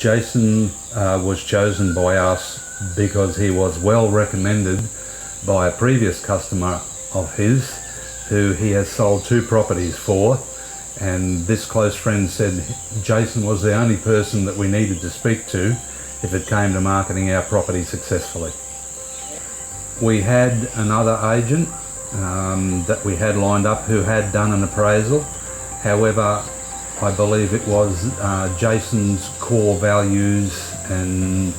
Jason was chosen by us because he was well recommended by a previous customer of his who he has sold 2 properties for, and this close friend said Jason was the only person that we needed to speak to if it came to marketing our property successfully. We had another agent that we had lined up who had done an appraisal. However, I believe it was Jason's core values and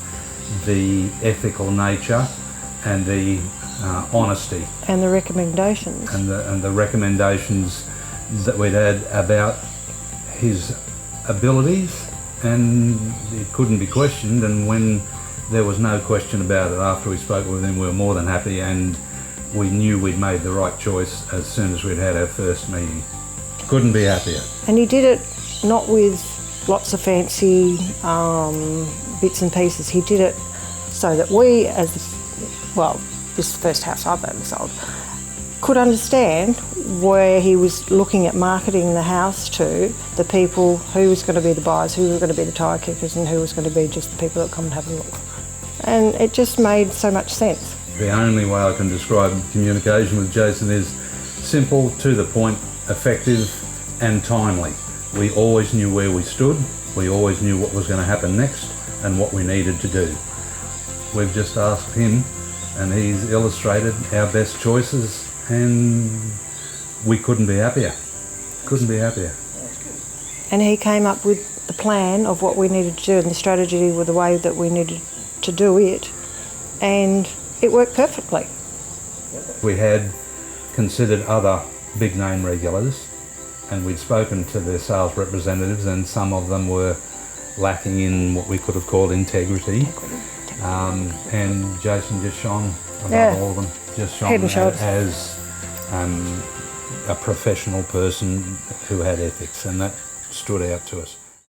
the ethical nature and the honesty. And the recommendations. And the recommendations that we'd had about his abilities, and it couldn't be questioned. And when there was no question about it after we spoke with him, we were more than happy, and we knew we'd made the right choice as soon as we'd had our first meeting. Couldn't be happier. And he did it not with lots of fancy bits and pieces. He did it so that we, as this is the first house I've ever sold, could understand where he was looking at marketing the house to the people, who was going to be the buyers, who were going to be the tyre kickers, and who was going to be just the people that come and have a look. And it just made so much sense. The only way I can describe communication with Jason is simple, to the point, effective and timely. We always knew where we stood, we always knew what was going to happen next and what we needed to do. We've just asked him and he's illustrated our best choices, and we couldn't be happier. Couldn't be happier. And he came up with the plan of what we needed to do and the strategy with the way that we needed to do it, and it worked perfectly. We had considered other big name regulars, and we'd spoken to their sales representatives, and some of them were lacking in what we could have called integrity. And Jason just shone above all of them, just shone as a professional person who had ethics, and that stood out to us.